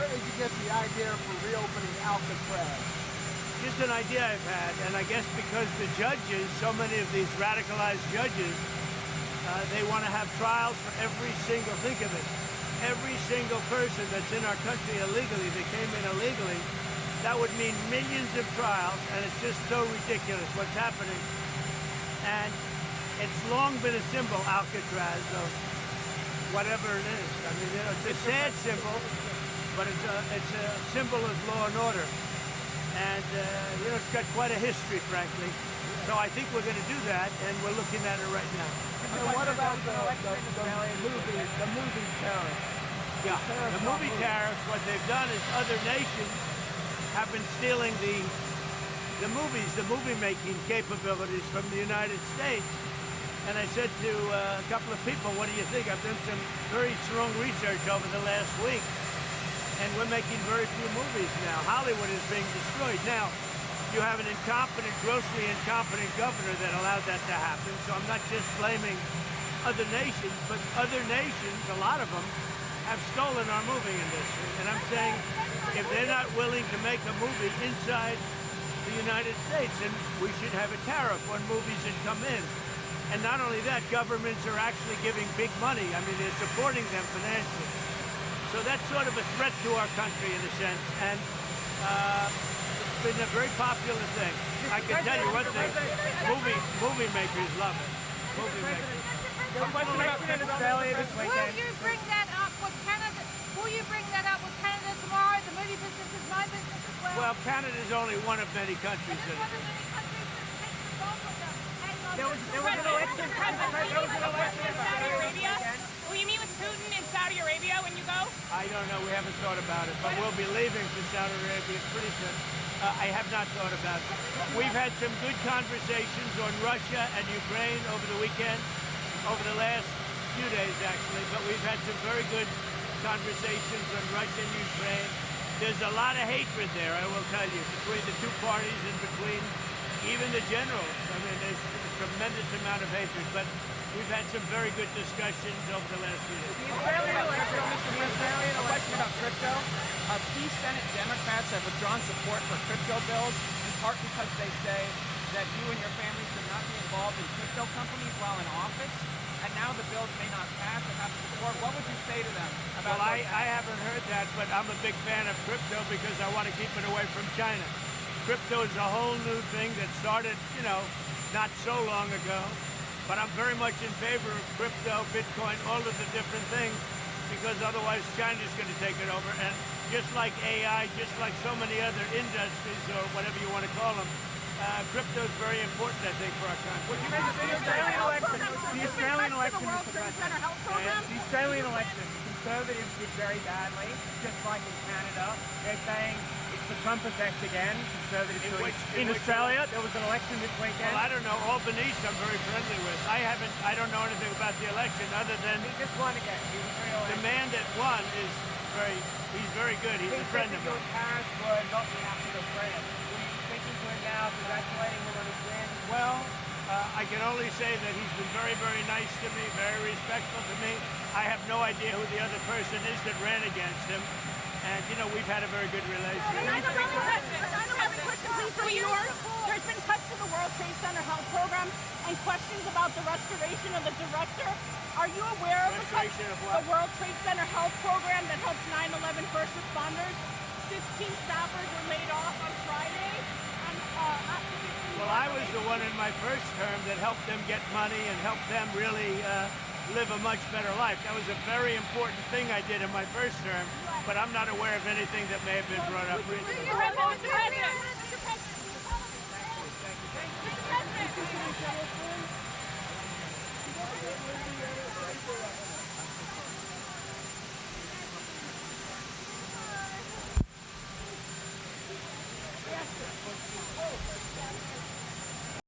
Where did you get the idea for reopening Alcatraz? Just an idea I've had, and I guess because the judges, so many of these radicalized judges, they want to have trials for every single, think of it, every single person that's in our country illegally, that came in illegally. That would mean millions of trials, and it's just so ridiculous what's happening. And it's long been a symbol, Alcatraz, of whatever it is. I mean, you know, it's a sad symbol, but it's a symbol of law and order. And, you know, it's got quite a history, frankly. So I think we're going to do that, and we're looking at it right now. And what about the movie tariffs? Yeah, the movie tariffs, what they've done is other nations have been stealing the movies, the movie-making capabilities from the United States. And I said to a couple of people, what do you think? I've done some very strong research over the last week. And we're making very few movies now. Hollywood is being destroyed. Now, you have an incompetent, grossly incompetent governor that allowed that to happen. So I'm not just blaming other nations, but other nations, a lot of them, have stolen our movie industry. And I'm saying, if they're not willing to make a movie inside the United States, then we should have a tariff on movies that come in. And not only that, governments are actually giving big money. I mean, they're supporting them financially. So that's sort of a threat to our country in a sense, and it's been a very popular thing. I can tell you one thing, movie makers love it. Movie makers. Will you bring that up with Canada? Will you bring that up with Canada tomorrow? The movie business is my business as well. Well, Canada is only one of many countries that one of many countries that takes the bulk of them. There was an election. In Saudi Arabia. Will you meet with Putin in Saudi Arabia when you go? I don't know. We haven't thought about it, but we'll be leaving for Saudi Arabia pretty soon. I have not thought about it. We've had some good conversations on Russia and Ukraine over the weekend, over the last few days actually, but we've had some very good conversations on Russia and Ukraine. There's a lot of hatred there, I will tell you, between the two parties and between even the generals. I mean, there's a tremendous amount of hatred, but we've had some very good discussions over the last few years. The Australian election, Mr. President, a question about crypto. Key Senate Democrats have withdrawn support for crypto bills, in part because they say that you and your family should not be involved in crypto companies while in office. And now the bills may not pass or have support. What would you say to them about Well, I haven't heard that, but I'm a big fan of crypto because I want to keep it away from China. Crypto is a whole new thing that started, you know, not so long ago. But I'm very much in favor of crypto, Bitcoin, all of the different things, because otherwise China's going to take it over. And just like AI, just like so many other industries or whatever you want to call them, crypto is very important, I think, for our country. The Australian election, World Trade Center Health Program. The Australian election, the Conservatives did very badly, just like in Canada. They're saying it's the Trump effect again. Conservatives in Australia, there was an election this weekend. Well, I don't know. Albanese, I'm very friendly with. I don't know anything about the election other than He just won again. He was the man that won is he's very good. He's a friend of mine. Your parents were not the absolute friend. Were you speaking to him now, congratulating him on his win? Well, I can only say that he's been very, very nice to me, very respectful to me. I have no idea who the other person is that ran against him. And, you know, we've had a very good relationship. There's been cuts to the World Trade Center Health Program and questions about the restoration of the director. Are you aware of the World Trade Center Health Program that helps 9/11 first responders? 15 staffers were laid off on Friday. Well, I was the one in my first term that helped them get money and helped them really live a much better life. That was a very important thing I did in my first term, but I'm not aware of anything that may have been brought up recently. Mr. President.